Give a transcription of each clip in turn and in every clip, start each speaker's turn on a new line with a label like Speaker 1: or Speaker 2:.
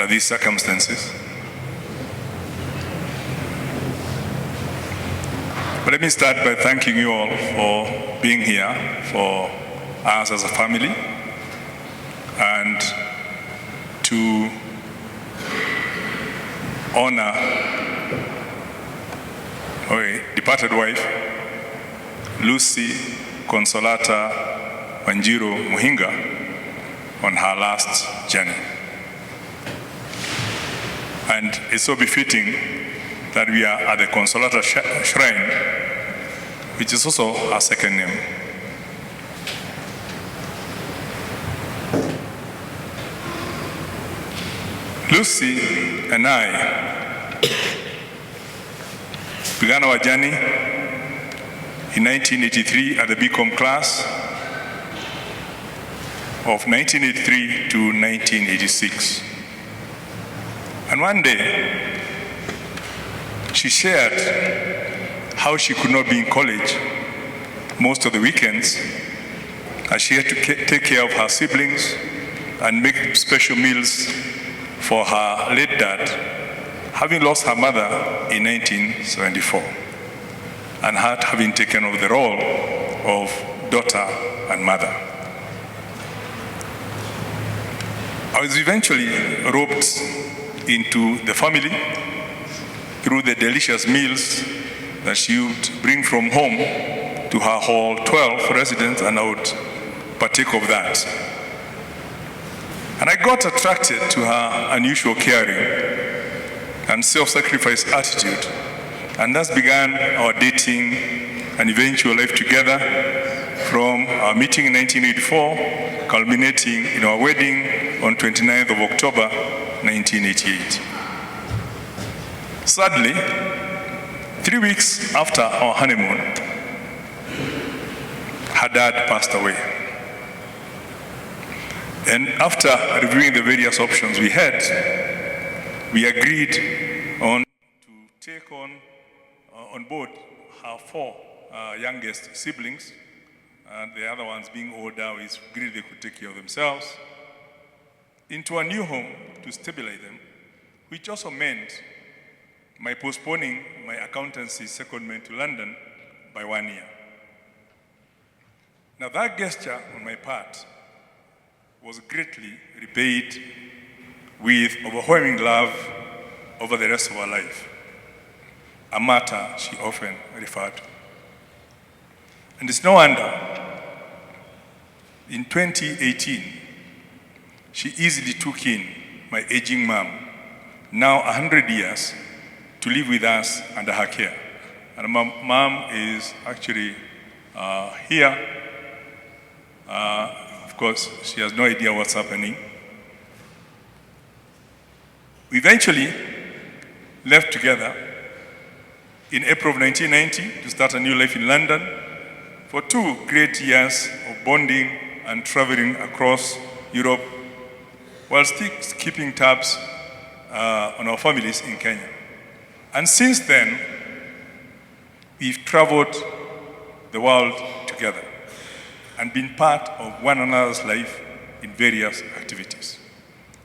Speaker 1: under these circumstances. But let me start by thanking you all for being here for us as a family, and to honor my departed wife, Lucy Consolata Wanjiru Muhinga, on her last journey. And it's so befitting that we are at the Consolata Shrine, which is also her second name. Lucy and I began our journey in 1983 at the BCom class of 1983 to 1986. And one day, she shared how she could not be in college most of the weekends, as she had to take care of her siblings and make special meals for her late dad, having lost her mother in 1974, and having taken over the role of daughter and mother. I was eventually roped into the family through the delicious meals that she would bring from home to her Hall 12 residence, and I would partake of that. And I got attracted to her unusual caring and self-sacrifice attitude, and thus began our dating and eventual life together, from our meeting in 1984, culminating in our wedding on 29th of October, 1988. Sadly, 3 weeks after our honeymoon, her dad passed away. And after reviewing the various options we had, we agreed to take on board her 4 youngest siblings, and the other ones being older, we agreed they could take care of themselves, into a new home to stabilize them, which also meant my postponing my accountancy secondment to London by 1 year. Now, that gesture on my part was greatly repaid with overwhelming love over the rest of her life, a matter she often referred to. And it's no wonder, in 2018, she easily took in my aging mom, now 100 years, to live with us under her care. And my mom is actually here. Of course, she has no idea what's happening. We eventually left together in April of 1990 to start a new life in London for 2 great years of bonding and traveling across Europe, while still keeping tabs on our families in Kenya. And since then, we've traveled the world together and been part of one another's life in various activities.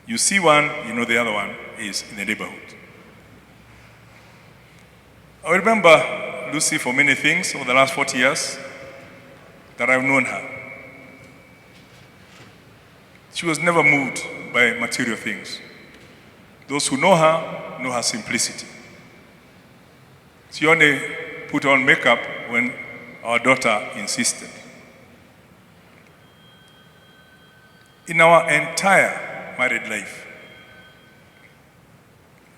Speaker 1: You see one, you know the other one is in the neighborhood. I remember Lucy for many things over the last 40 years that I've known her. She was never moved by material things. Those who know her simplicity. She only put on makeup when our daughter insisted. In our entire married life,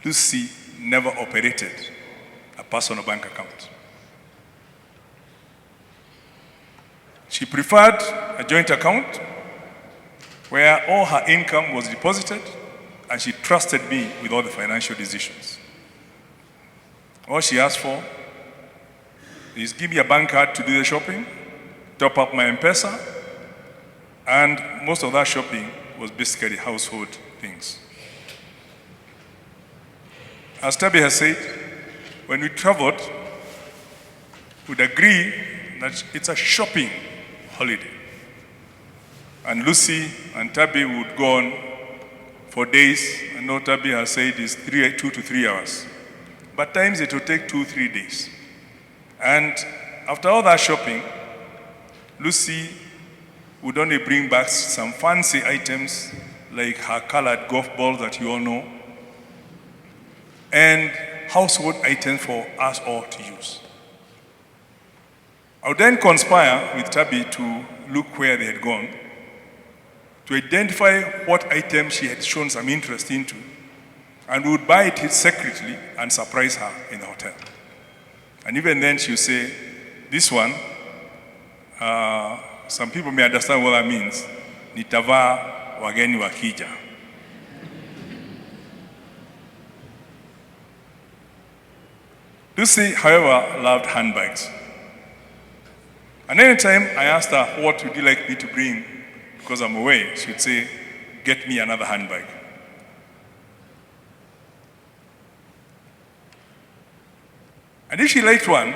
Speaker 1: Lucy never operated a personal bank account. She preferred a joint account where all her income was deposited, and she trusted me with all the financial decisions. All she asked for is give me a bank card to do the shopping, top up my M-Pesa, and most of that shopping was basically household things. As Tabi has said, when we traveled, we'd agree that it's a shopping holiday. And Lucy and Tabi would go on for days. I know Tabi has said it's 2 to 3 hours. But times it will take 2-3 days. And after all that shopping, Lucy would only bring back some fancy items like her colored golf ball that you all know, and household items for us all to use. I would then conspire with Tabi to look where they had gone, to identify what items she had shown some interest into, and we would buy it secretly and surprise her in the hotel. And even then she would say, this one, some people may understand what that means, nitavaa wageni wakija. Lucy, however, loved handbags. And anytime I asked her, what would you like me to bring because I'm away, she would say, get me another handbag. And if she liked one,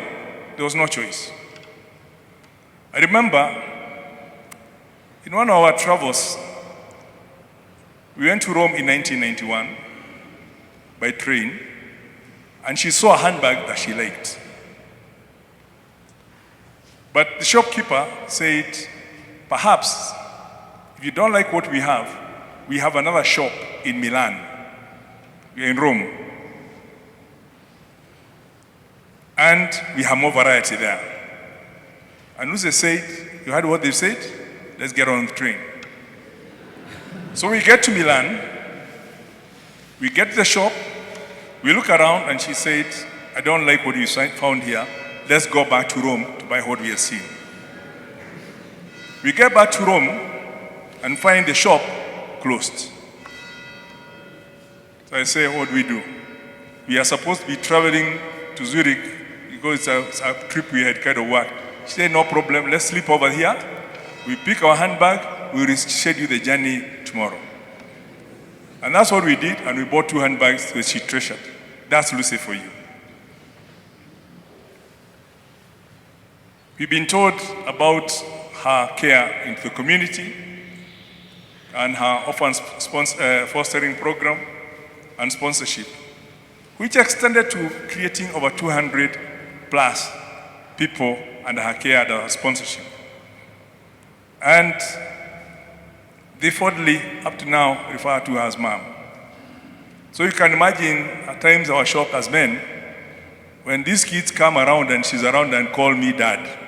Speaker 1: there was no choice. I remember in one of our travels, we went to Rome in 1991 by train, and she saw a handbag that she liked. But the shopkeeper said, perhaps, if you don't like what we have another shop in Milan. We're in Rome. And we have more variety there. And Lucy said, you heard what they said? Let's get on the train. So we get to Milan, we get to the shop, we look around, and she said, I don't like what you found here. Let's go back to Rome to buy what we have seen. We get back to Rome and find the shop closed. So I say, what do we do? We are supposed to be traveling to Zurich because it's a trip we had kind of worked. She said, no problem, let's sleep over here. We pick our handbag, we reschedule the journey tomorrow. And that's what we did, and we bought 2 handbags that she treasured. That's Lucy for you. We've been told about her care in the community and her orphan fostering program and sponsorship, which extended to creating over 200 plus people under her care and her sponsorship. And they fondly, up to now, refer to her as mom. So you can imagine at times our shop as men, when these kids come around and she's around and call me dad.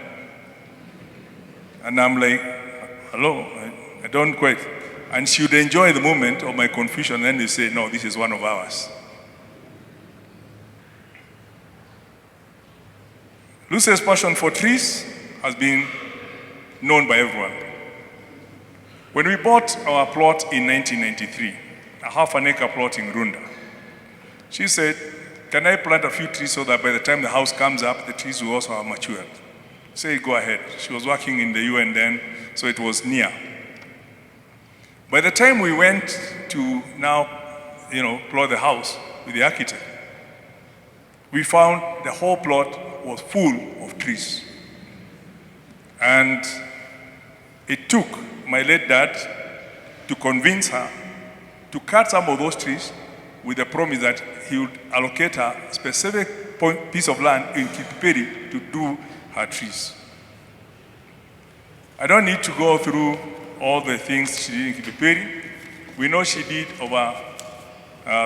Speaker 1: And I'm like, hello, I don't quite. And she would enjoy the moment of my confusion, and then they say, no, this is one of ours. Lucy's passion for trees has been known by everyone. When we bought our plot in 1993, a half-an-acre plot in Runda, she said, can I plant a few trees so that by the time the house comes up, the trees will also have matured? I said, go ahead. She was working in the UN then, so it was near. By the time we went to now, plot the house with the architect, we found the whole plot was full of trees. And it took my late dad to convince her to cut some of those trees with the promise that he would allocate her a specific piece of land in Kipipiri to do her trees. I don't need to go through all the things she did in Kipipiri. We know she did over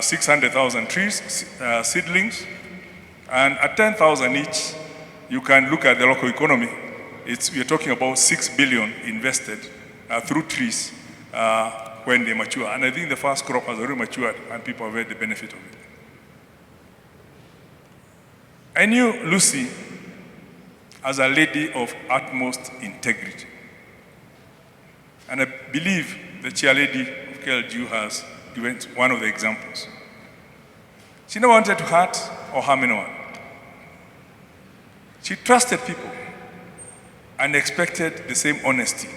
Speaker 1: 600,000 trees, seedlings, and at 10,000 each, you can look at the local economy. We're talking about 6 billion invested through trees when they mature. And I think the first crop has already matured and people have had the benefit of it. I knew Lucy as a lady of utmost integrity. And I believe the chairlady of KLGU has given one of the examples. She never wanted to hurt or harm anyone. She trusted people and expected the same honesty.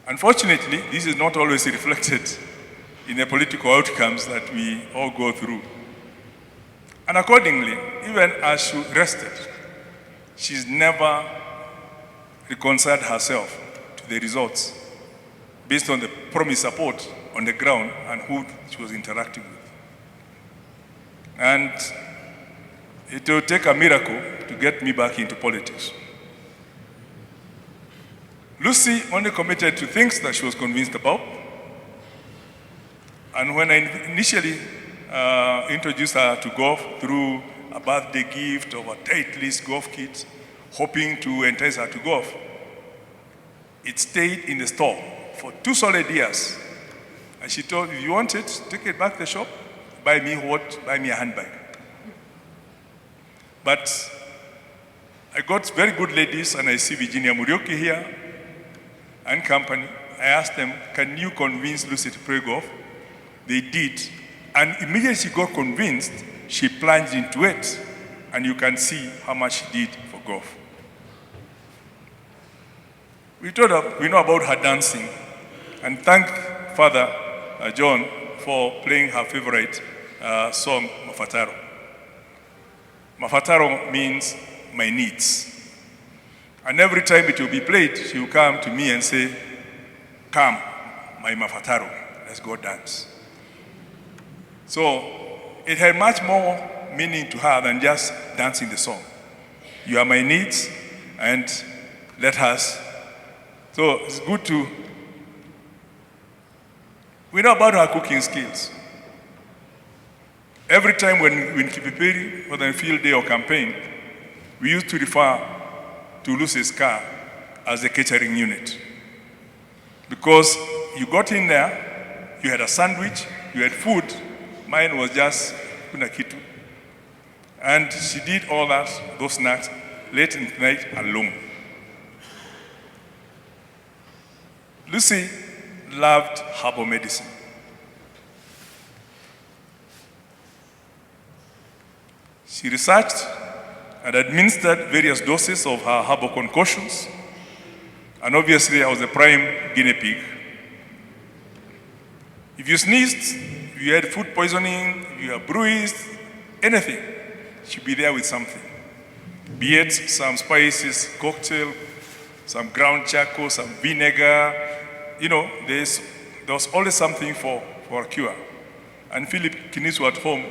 Speaker 1: Unfortunately, this is not always reflected in the political outcomes that we all go through. And accordingly, even as she rested, she's never reconciled herself to the results based on the promised support on the ground and who she was interacting with. And it will take a miracle to get me back into politics. Lucy only committed to things that she was convinced about. And when I initially introduced her to golf through a birthday gift of a Titleist golf kit, hoping to entice her to golf, it stayed in the store for 2 solid years. And she told, if you want it, take it back to the shop, buy me what? Buy me a handbag. But I got very good ladies, and I see Virginia Murioki here and company. I asked them, can you convince Lucy to play golf? They did. And immediately she got convinced, she plunged into it. And you can see how much she did for golf. We know about her dancing, and thank Father John for playing her favorite song, Mafataro. Mafataro means my needs. And every time it will be played, she will come to me and say, come, my Mafataro, let's go dance. So it had much more meaning to her than just dancing the song. You are my needs, and let us. So it's good to. We know about her cooking skills. Every time when in Kipipiri, whether in field day or campaign, we used to refer to Lucy's car as a catering unit. Because you got in there, you had a sandwich, you had food. Mine was just kuna kitu. And she did all that, those snacks, late in the night alone. Lucy loved herbal medicine. She researched and administered various doses of her herbal concoctions. And obviously, I was a prime guinea pig. If you sneezed, if you had food poisoning, if you were bruised, anything, she'd be there with something. Be it some spices, cocktail, some ground charcoal, some vinegar. You know, there was always something for a cure. And Philip Kinisu at home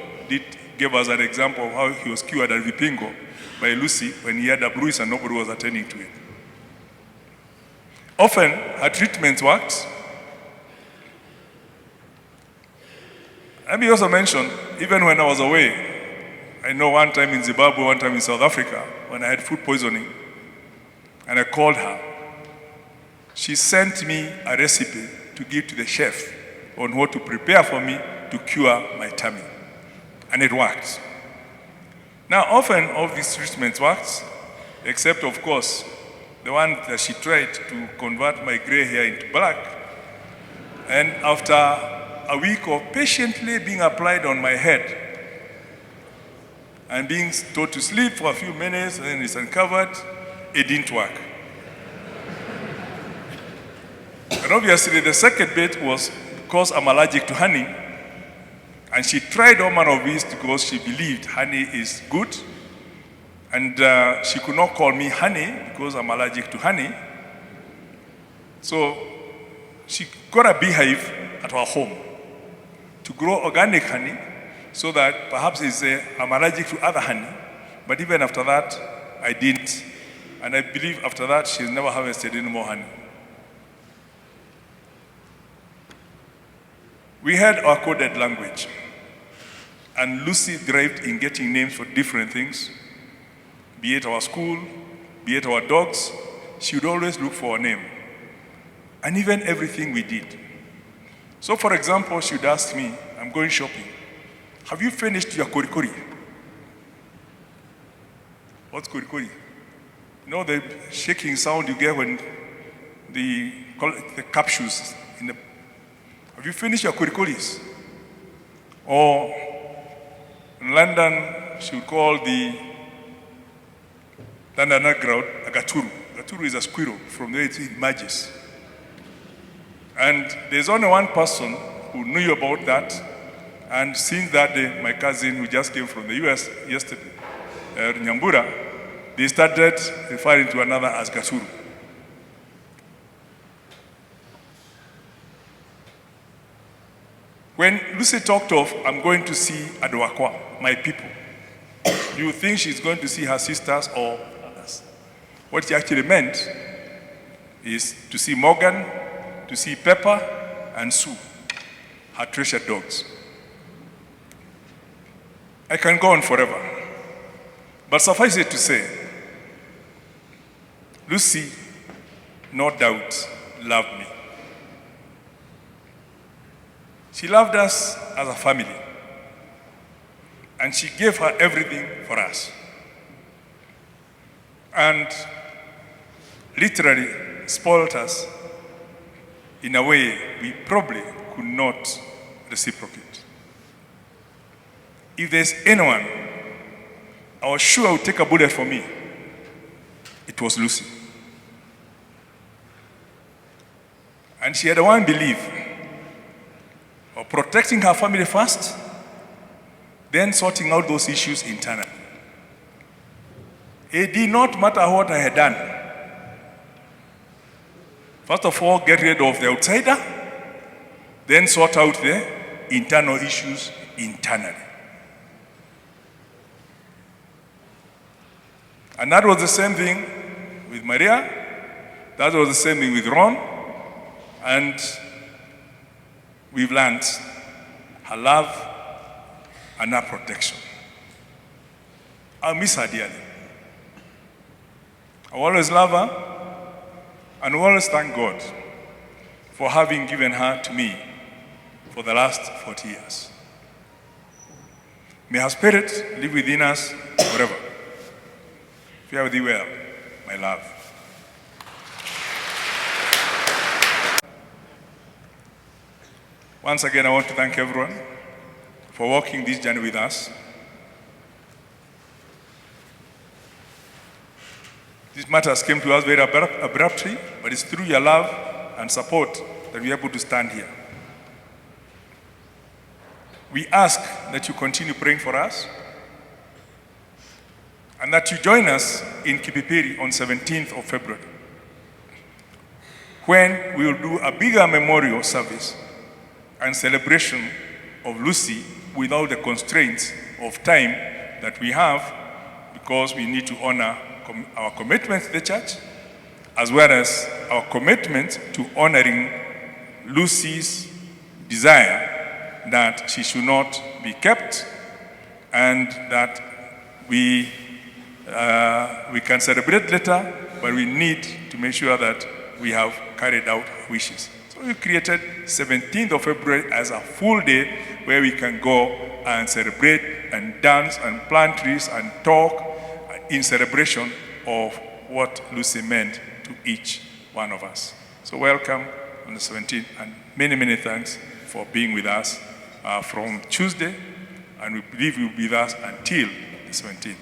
Speaker 1: gave us an example of how he was cured at Vipingo by Lucy when he had a bruise and nobody was attending to it. Often, her treatments worked. Let me also mention, even when I was away, I know one time in Zimbabwe, one time in South Africa, when I had food poisoning, and I called her, she sent me a recipe to give to the chef on what to prepare for me to cure my tummy. And it worked. Now, often all these treatments worked, except, of course, the one that she tried to convert my gray hair into black. And after a week of patiently being applied on my head and being told to sleep for a few minutes and then it's uncovered, it didn't work. And obviously the second bit was because I'm allergic to honey, and she tried all manner of these because she believed honey is good, and she could not call me honey because I'm allergic to honey. So she got a beehive at her home to grow organic honey so that perhaps I'm allergic to other honey. But even after that, I didn't. And I believe after that, she's never harvested any more honey. We had our coded language. And Lucy thrived in getting names for different things. Be it our school, be it our dogs, she would always look for a name. And even everything we did. So for example, she would ask me, I'm going shopping. Have you finished your korikori? What's korikori? You know the shaking sound you get when the capsules in the... Have you finished your korikoris? Or in London, she would call the London underground a gaturu. Gaturu is a squirrel from where it emerges. And there's only one person who knew about that. And since that day, my cousin who just came from the US yesterday, Nyambura, they started referring to another as gaturu. When Lucy talked of, I'm going to see Adwakwa, my people, you think she's going to see her sisters or others. What she actually meant is to see Morgan, to see Pepper, and Sue, her treasured dogs. I can go on forever, but suffice it to say, Lucy, no doubt, loved me. She loved us as a family, and she gave her everything for us. And literally spoiled us in a way we probably could not reciprocate. If there's anyone I was sure would take a bullet for me, it was Lucy. And she had one belief of protecting her family first, then sorting out those issues internally. It did not matter what I had done. First of all, get rid of the outsider, then sort out the internal issues internally. And that was the same thing with Maria, that was the same thing with Ron, and we've learned her love and her protection. I'll miss her dearly. I always love her, and I always thank God for having given her to me for the last 40 years. May her spirit live within us forever. Fare thee well, my love. Once again, I want to thank everyone for walking this journey with us. These matters came to us very abruptly, but it's through your love and support that we're able to stand here. We ask that you continue praying for us and that you join us in Kipipiri on 17th of February, when we will do a bigger memorial service and celebration of Lucy without the constraints of time that we have, because we need to honor our commitment to the church, as well as our commitment to honoring Lucy's desire that she should not be kept, and that we can celebrate later, but we need to make sure that we have carried out her wishes. So we created 17th of February as a full day where we can go and celebrate and dance and plant trees and talk in celebration of what Lucy meant to each one of us. So welcome on the 17th, and many, many thanks for being with us from Tuesday, and we believe you'll be with us until the 17th.